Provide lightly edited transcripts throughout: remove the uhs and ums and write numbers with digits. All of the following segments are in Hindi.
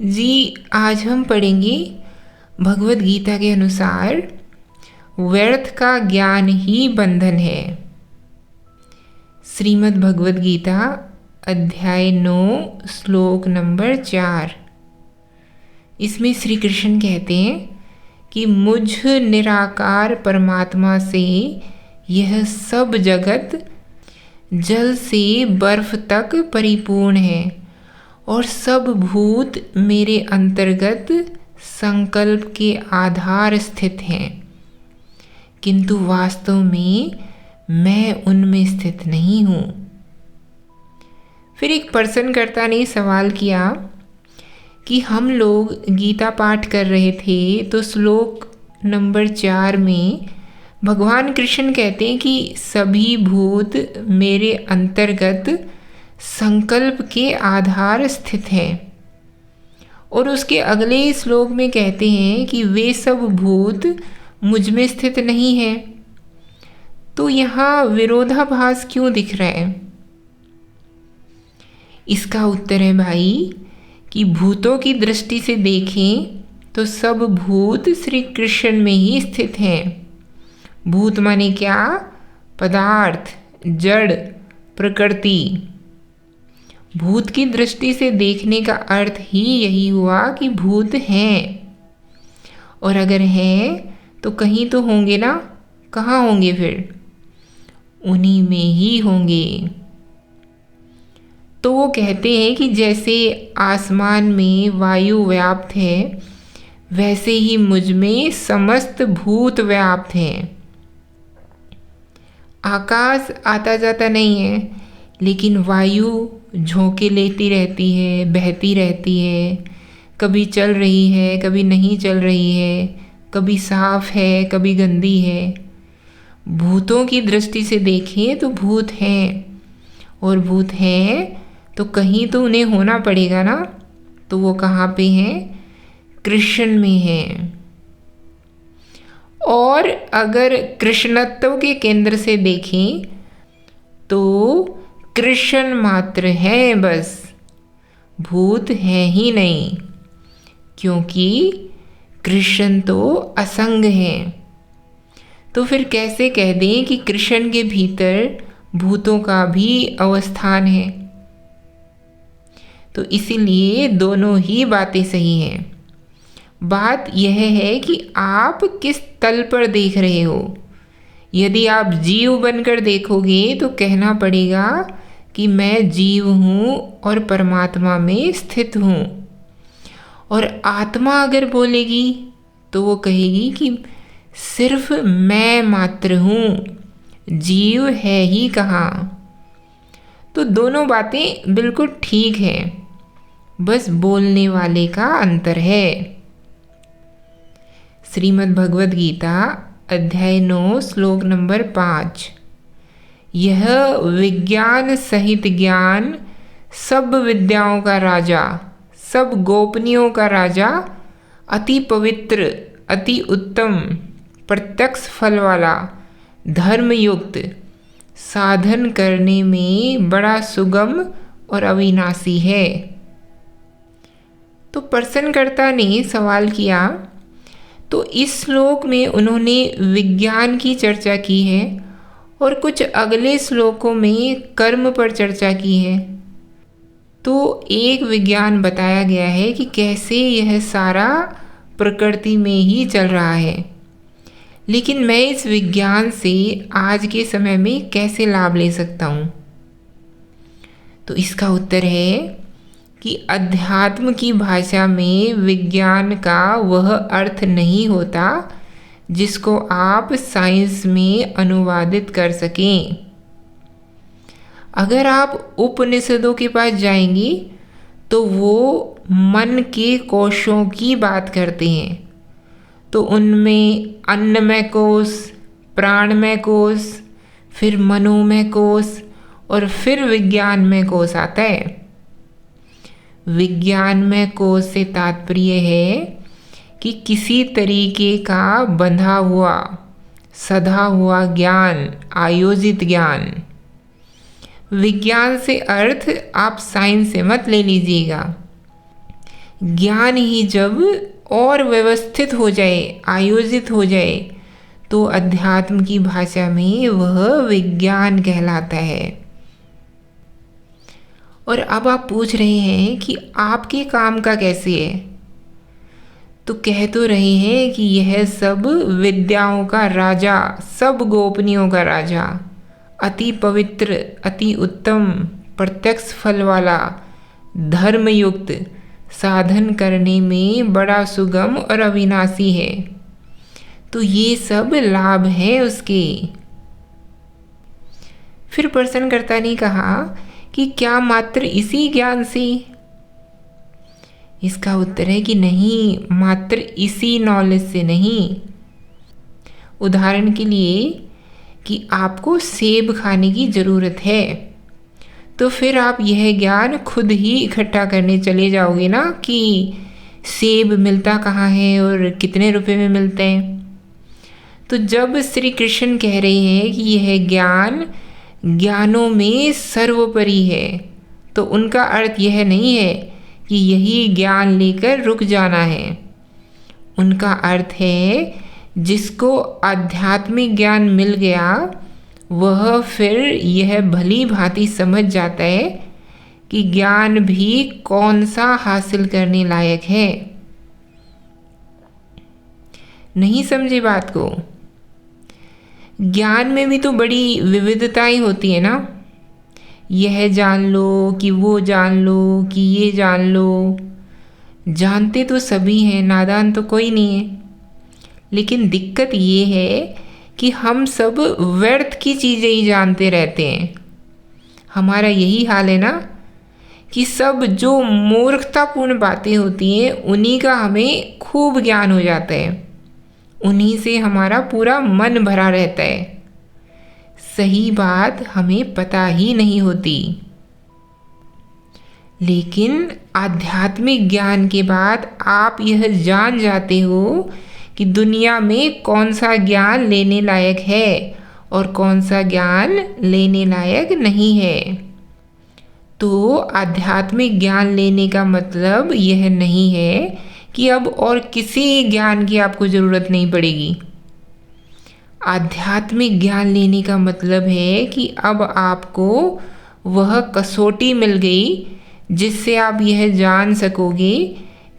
जी, आज हम पढ़ेंगे भगवत गीता के अनुसार व्यर्थ का ज्ञान ही बंधन है। श्रीमद् भगवत गीता अध्याय 9 श्लोक नंबर 4। इसमें श्री कृष्ण कहते हैं कि मुझ निराकार परमात्मा से यह सब जगत जल से बर्फ तक परिपूर्ण है और सब भूत मेरे अंतर्गत संकल्प के आधार स्थित हैं, किंतु वास्तव में मैं उनमें स्थित नहीं हूँ। फिर एक प्रश्नकर्ता ने सवाल किया कि हम लोग गीता पाठ कर रहे थे तो श्लोक नंबर 4 में भगवान कृष्ण कहते हैं कि सभी भूत मेरे अंतर्गत संकल्प के आधार स्थित हैं, और उसके अगले श्लोक में कहते हैं कि वे सब भूत मुझ में स्थित नहीं हैं। तो यहाँ विरोधाभास क्यों दिख रहा है? इसका उत्तर है भाई कि भूतों की दृष्टि से देखें तो सब भूत श्री कृष्ण में ही स्थित हैं। भूत माने क्या? पदार्थ, जड़, प्रकृति। भूत की दृष्टि से देखने का अर्थ ही यही हुआ कि भूत हैं, और अगर हैं तो कहीं तो होंगे ना। कहाँ होंगे फिर? उन्हीं में ही होंगे। तो वो कहते हैं कि जैसे आसमान में वायु व्याप्त है, वैसे ही मुझ में समस्त भूत व्याप्त हैं। आकाश आता जाता नहीं है, लेकिन वायु झोंके लेती रहती है, बहती रहती है, कभी चल रही है, कभी नहीं चल रही है, कभी साफ है, कभी गंदी है। भूतों की दृष्टि से देखें तो भूत हैं, और भूत हैं तो कहीं तो उन्हें होना पड़ेगा ना। तो वो कहाँ पे हैं? कृष्ण में हैं। और अगर कृष्णत्व के केंद्र से देखें तो कृष्ण मात्र है, बस भूत है ही नहीं, क्योंकि कृष्ण तो असंग है। तो फिर कैसे कह दें कि कृष्ण के भीतर भूतों का भी अवस्थान है? तो इसीलिए दोनों ही बातें सही हैं। बात यह है कि आप किस तल पर देख रहे हो। यदि आप जीव बनकर देखोगे तो कहना पड़ेगा कि मैं जीव हूँ और परमात्मा में स्थित हूँ। और आत्मा अगर बोलेगी तो वो कहेगी कि सिर्फ मैं मात्र हूँ, जीव है ही कहाँ। तो दोनों बातें बिल्कुल ठीक हैं, बस बोलने वाले का अंतर है। श्रीमद् भगवत गीता अध्याय 9 श्लोक नंबर 5। यह विज्ञान सहित ज्ञान सब विद्याओं का राजा, सब गोपनीयों का राजा, अति पवित्र, अति उत्तम, प्रत्यक्ष फल वाला, धर्मयुक्त, साधन करने में बड़ा सुगम और अविनाशी है। तो प्रश्नकर्ता ने सवाल किया, तो इस श्लोक में उन्होंने विज्ञान की चर्चा की है और कुछ अगले श्लोकों में कर्म पर चर्चा की है। तो एक विज्ञान बताया गया है कि कैसे यह सारा प्रकृति में ही चल रहा है, लेकिन मैं इस विज्ञान से आज के समय में कैसे लाभ ले सकता हूँ? तो इसका उत्तर है कि अध्यात्म की भाषा में विज्ञान का वह अर्थ नहीं होता जिसको आप साइंस में अनुवादित कर सकें। अगर आप उपनिषदों के पास जाएंगे तो वो मन के कोशों की बात करते हैं। तो उनमें अन्नमय कोश, प्राणमय कोश, फिर मनोमय कोश और फिर विज्ञानमय कोश आता है। विज्ञानमय कोश से तात्पर्य है कि किसी तरीके का बंधा हुआ, सधा हुआ ज्ञान, आयोजित ज्ञान। विज्ञान से अर्थ आप साइंस से मत ले लीजिएगा। ज्ञान ही जब और व्यवस्थित हो जाए, आयोजित हो जाए, तो अध्यात्म की भाषा में वह विज्ञान कहलाता है। और अब आप पूछ रहे हैं कि आपके काम का कैसे है, तो कह तो रहे हैं कि यह सब विद्याओं का राजा, सब गोपनीयों का राजा, अति पवित्र, अति उत्तम, प्रत्यक्ष फल वाला, धर्मयुक्त, साधन करने में बड़ा सुगम और अविनाशी है। तो ये सब लाभ है उसके। फिर प्रश्नकर्ता ने कहा कि क्या मात्र इसी ज्ञान से? इसका उत्तर है कि नहीं, मात्र इसी नॉलेज से नहीं। उदाहरण के लिए कि आपको सेब खाने की ज़रूरत है, तो फिर आप यह ज्ञान खुद ही इकट्ठा करने चले जाओगे ना कि सेब मिलता कहाँ है और कितने रुपए में मिलते हैं। तो जब श्री कृष्ण कह रहे हैं कि यह ज्ञान ज्ञानों में सर्वोपरि है, तो उनका अर्थ यह नहीं है कि यही ज्ञान लेकर रुक जाना है। उनका अर्थ है जिसको आध्यात्मिक ज्ञान मिल गया, वह फिर यह भली भांति समझ जाता है कि ज्ञान भी कौन सा हासिल करने लायक है। नहीं समझे बात को? ज्ञान में भी तो बड़ी विविधताएं होती है ना। यह जान लो कि वो जान लो कि ये जान लो। जानते तो सभी हैं, नादान तो कोई नहीं है। लेकिन दिक्कत ये है कि हम सब व्यर्थ की चीज़ें ही जानते रहते हैं। हमारा यही हाल है ना कि सब जो मूर्खतापूर्ण बातें होती हैं उन्हीं का हमें खूब ज्ञान हो जाता है, उन्हीं से हमारा पूरा मन भरा रहता है। सही बात हमें पता ही नहीं होती। लेकिन आध्यात्मिक ज्ञान के बाद आप यह जान जाते हो कि दुनिया में कौन सा ज्ञान लेने लायक है और कौन सा ज्ञान लेने लायक नहीं है। तो आध्यात्मिक ज्ञान लेने का मतलब यह नहीं है कि अब और किसी ज्ञान की आपको ज़रूरत नहीं पड़ेगी। आध्यात्मिक ज्ञान लेने का मतलब है कि अब आपको वह कसौटी मिल गई जिससे आप यह जान सकोगे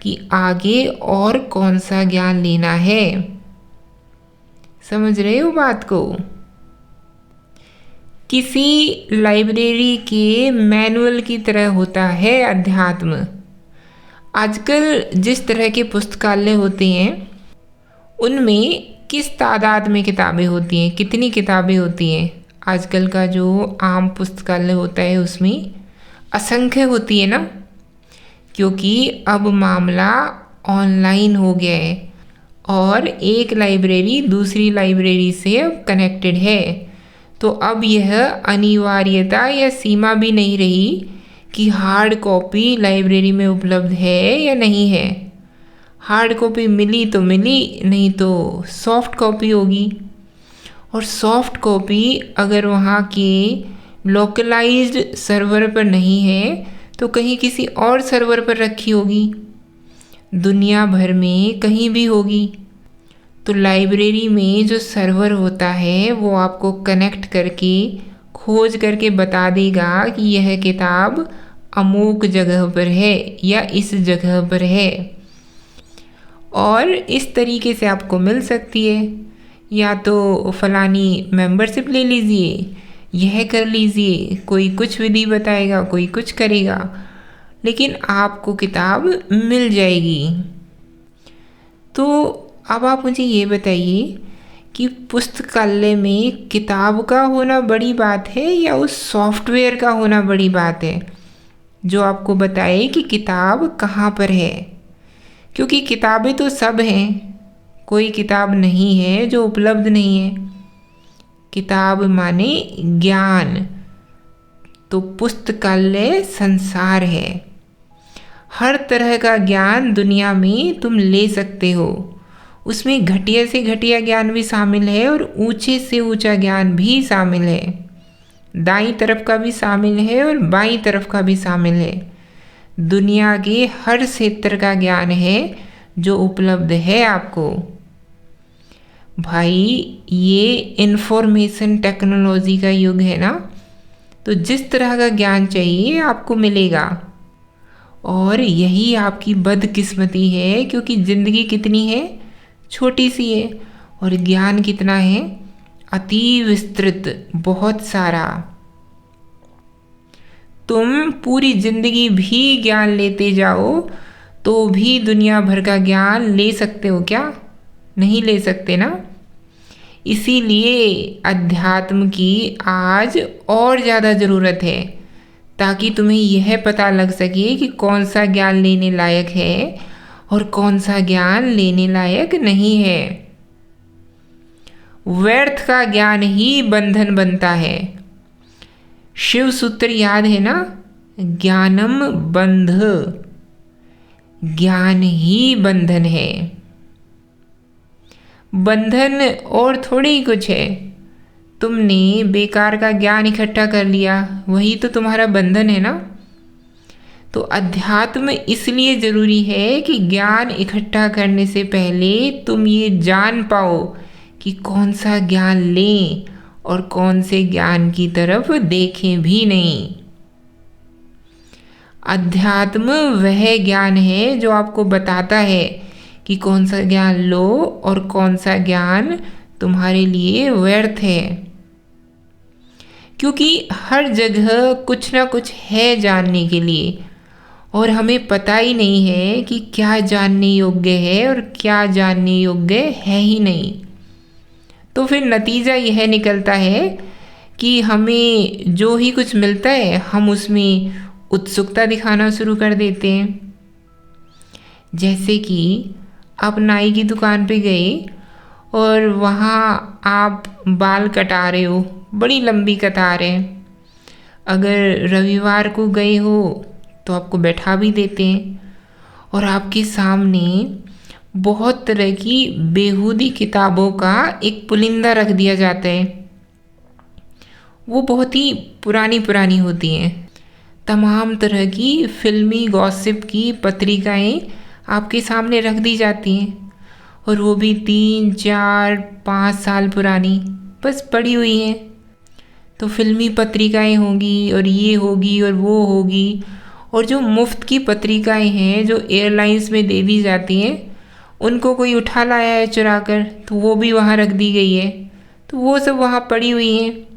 कि आगे और कौन सा ज्ञान लेना है। समझ रहे हो बात को? किसी लाइब्रेरी के मैनुअल की तरह होता है अध्यात्म। आजकल जिस तरह के पुस्तकालय होते हैं उनमें किस तादाद में किताबें होती हैं, कितनी किताबें होती हैं? आजकल का जो आम पुस्तकालय होता है उसमें असंख्य होती है ना, क्योंकि अब मामला ऑनलाइन हो गया है और एक लाइब्रेरी दूसरी लाइब्रेरी से अब कनेक्टेड है। तो अब यह अनिवार्यता या सीमा भी नहीं रही कि हार्ड कॉपी लाइब्रेरी में उपलब्ध है या नहीं है। हार्ड कॉपी मिली तो मिली, नहीं तो सॉफ्ट कॉपी होगी। और सॉफ्ट कॉपी अगर वहाँ के लोकलाइज्ड सर्वर पर नहीं है तो कहीं किसी और सर्वर पर रखी होगी, दुनिया भर में कहीं भी होगी। तो लाइब्रेरी में जो सर्वर होता है वो आपको कनेक्ट करके खोज करके बता देगा कि यह किताब अमुक जगह पर है या इस जगह पर है, और इस तरीके से आपको मिल सकती है। या तो फलानी मेंबरशिप ले लीजिए, यह कर लीजिए, कोई कुछ विधि बताएगा, कोई कुछ करेगा, लेकिन आपको किताब मिल जाएगी। तो अब आप मुझे ये बताइए कि पुस्तकालय में किताब का होना बड़ी बात है या उस सॉफ्टवेयर का होना बड़ी बात है जो आपको बताए कि किताब कहाँ पर है? क्योंकि किताबें तो सब हैं, कोई किताब नहीं है जो उपलब्ध नहीं है। किताब माने ज्ञान, तो पुस्तकालय संसार है। हर तरह का ज्ञान दुनिया में तुम ले सकते हो। उसमें घटिया से घटिया ज्ञान भी शामिल है और ऊंचे से ऊंचा ज्ञान भी शामिल है। दाईं तरफ का भी शामिल है और बाईं तरफ का भी शामिल है। दुनिया के हर क्षेत्र का ज्ञान है जो उपलब्ध है आपको। भाई ये इंफॉर्मेशन टेक्नोलॉजी का युग है ना, तो जिस तरह का ज्ञान चाहिए आपको मिलेगा। और यही आपकी बदकिस्मती है, क्योंकि ज़िंदगी कितनी है, छोटी सी है, और ज्ञान कितना है, अति विस्तृत, बहुत सारा। तुम पूरी ज़िंदगी भी ज्ञान लेते जाओ तो भी दुनिया भर का ज्ञान ले सकते हो क्या? नहीं ले सकते ना। इसीलिए अध्यात्म की आज और ज़्यादा ज़रूरत है, ताकि तुम्हें यह पता लग सके कि कौन सा ज्ञान लेने लायक है और कौन सा ज्ञान लेने लायक नहीं है। व्यर्थ का ज्ञान ही बंधन बनता है। शिव सूत्र याद है ना, ज्ञानम बंध, ज्ञान ही बंधन है। बंधन और थोड़ी ही कुछ है, तुमने बेकार का ज्ञान इकट्ठा कर लिया, वही तो तुम्हारा बंधन है ना। तो अध्यात्म इसलिए ज़रूरी है कि ज्ञान इकट्ठा करने से पहले तुम ये जान पाओ कि कौन सा ज्ञान लें और कौन से ज्ञान की तरफ देखें भी नहीं। अध्यात्म वह ज्ञान है जो आपको बताता है कि कौन सा ज्ञान लो और कौन सा ज्ञान तुम्हारे लिए व्यर्थ है। क्योंकि हर जगह कुछ ना कुछ है जानने के लिए, और हमें पता ही नहीं है कि क्या जानने योग्य है और क्या जानने योग्य है ही नहीं। तो फिर नतीजा यह निकलता है कि हमें जो ही कुछ मिलता है हम उसमें उत्सुकता दिखाना शुरू कर देते हैं। जैसे कि आप नाई की दुकान पे गए और वहाँ आप बाल कटा रहे हो, बड़ी लंबी कतार है। अगर रविवार को गए हो तो आपको बैठा भी देते हैं, और आपके सामने बहुत तरह की बेहूदी किताबों का एक पुलिंदा रख दिया जाता है। वो बहुत ही पुरानी पुरानी होती हैं। तमाम तरह की फिल्मी गॉसिप की पत्रिकाएं आपके सामने रख दी जाती हैं, और वो भी 3, 4, 5 साल पुरानी बस पड़ी हुई हैं। तो फिल्मी पत्रिकाएं होंगी और ये होगी और वो होगी, और जो मुफ्त की पत्रिकाएं हैं जो एयरलाइंस में दे दी जाती हैं, उनको कोई उठा लाया है चुरा कर, तो वो भी वहाँ रख दी गई है। तो वो सब वहाँ पड़ी हुई हैं,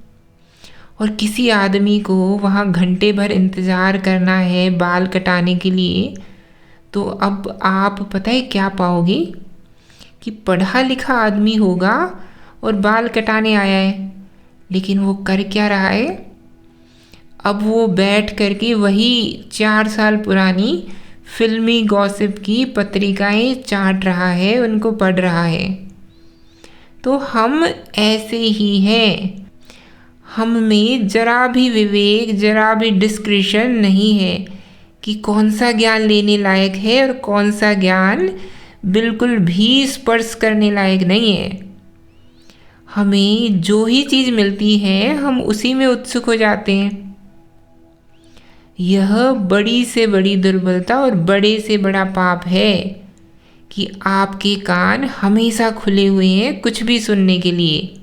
और किसी आदमी को वहाँ घंटे भर इंतज़ार करना है बाल कटाने के लिए। तो अब आप पता है क्या पाओगे कि पढ़ा लिखा आदमी होगा और बाल कटाने आया है, लेकिन वो कर क्या रहा है? अब वो बैठ करके वही 4 साल पुरानी फिल्मी गॉसिप की पत्रिकाएं चाट रहा है, उनको पढ़ रहा है। तो हम ऐसे ही हैं। हम में जरा भी विवेक, जरा भी डिस्क्रिशन नहीं है कि कौन सा ज्ञान लेने लायक है और कौन सा ज्ञान बिल्कुल भी स्पर्श करने लायक नहीं है। हमें जो ही चीज़ मिलती है हम उसी में उत्सुक हो जाते हैं। यह बड़ी से बड़ी दुर्बलता और बड़े से बड़ा पाप है कि आपके कान हमेशा खुले हुए हैं कुछ भी सुनने के लिए।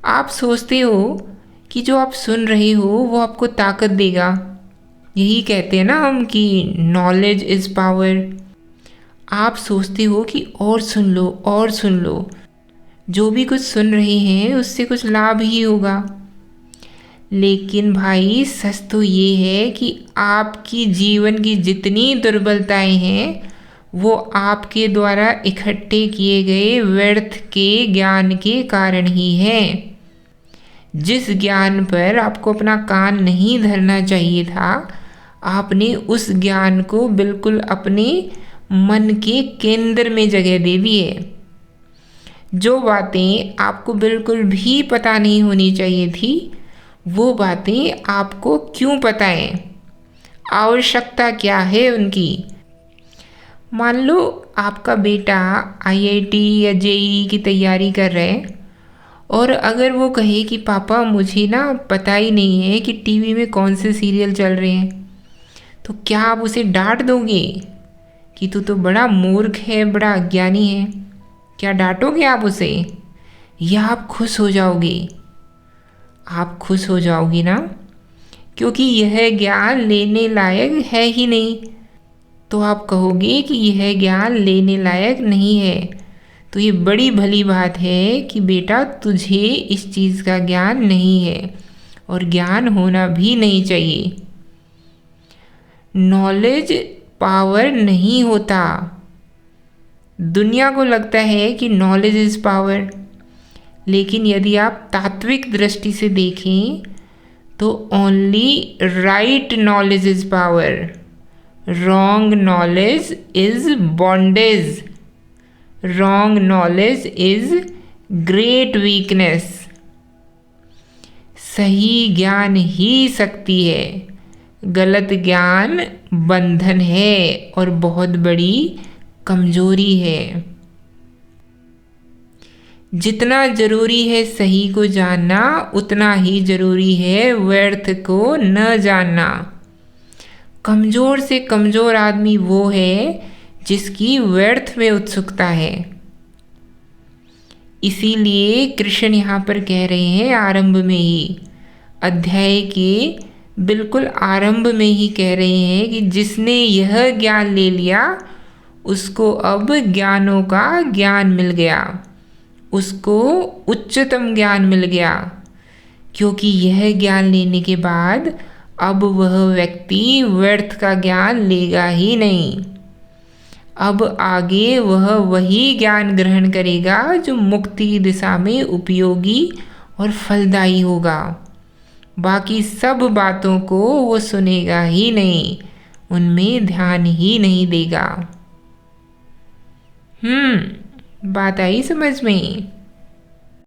आप सोचते हो कि जो आप सुन रहे हो वो आपको ताकत देगा। यही कहते हैं ना हम कि नॉलेज इज़ पावर। आप सोचते हो कि और सुन लो और सुन लो, जो भी कुछ सुन रहे हैं उससे कुछ लाभ ही होगा। लेकिन भाई सच तो ये है कि आपकी जीवन की जितनी दुर्बलताएं हैं वो आपके द्वारा इकट्ठे किए गए व्यर्थ के ज्ञान के कारण ही हैं। जिस ज्ञान पर आपको अपना कान नहीं धरना चाहिए था, आपने उस ज्ञान को बिल्कुल अपने मन के केंद्र में जगह दे दी है। जो बातें आपको बिल्कुल भी पता नहीं होनी चाहिए थी, वो बातें आपको क्यों पता है? आवश्यकता क्या है उनकी? मान लो आपका बेटा आईआईटी या जेईई की तैयारी कर रहे हैं, और अगर वो कहे कि पापा मुझे ना पता ही नहीं है कि टीवी में कौन से सीरियल चल रहे हैं, तो क्या आप उसे डांट दोगे कि तू तो बड़ा मूर्ख है, बड़ा अज्ञानी है? क्या डांटोगे आप उसे, या आप खुश हो जाओगे? आप खुश हो जाओगी ना, क्योंकि यह ज्ञान लेने लायक है ही नहीं। तो आप कहोगे कि यह ज्ञान लेने लायक नहीं है। तो ये बड़ी भली बात है कि बेटा तुझे इस चीज़ का ज्ञान नहीं है, और ज्ञान होना भी नहीं चाहिए। नॉलेज पावर नहीं होता। दुनिया को लगता है कि नॉलेज इज़ पावर, लेकिन यदि आप तात्विक दृष्टि से देखें तो only right knowledge is power, wrong knowledge is bondage, wrong knowledge is great weakness. सही ज्ञान ही शक्ति है, गलत ज्ञान बंधन है और बहुत बड़ी कमजोरी है। जितना जरूरी है सही को जानना, उतना ही जरूरी है व्यर्थ को न जानना। कमजोर से कमजोर आदमी वो है जिसकी व्यर्थ में उत्सुकता है। इसीलिए कृष्ण यहाँ पर कह रहे हैं आरंभ में ही, अध्याय के बिल्कुल आरंभ में ही कह रहे हैं कि जिसने यह ज्ञान ले लिया उसको अब ज्ञानों का ज्ञान मिल गया, उसको उच्चतम ज्ञान मिल गया। क्योंकि यह ज्ञान लेने के बाद अब वह व्यक्ति व्यर्थ का ज्ञान लेगा ही नहीं। अब आगे वह वही ज्ञान ग्रहण करेगा जो मुक्ति की दिशा में उपयोगी और फलदायी होगा। बाकी सब बातों को वो सुनेगा ही नहीं, उनमें ध्यान ही नहीं देगा। बात आई समझ में?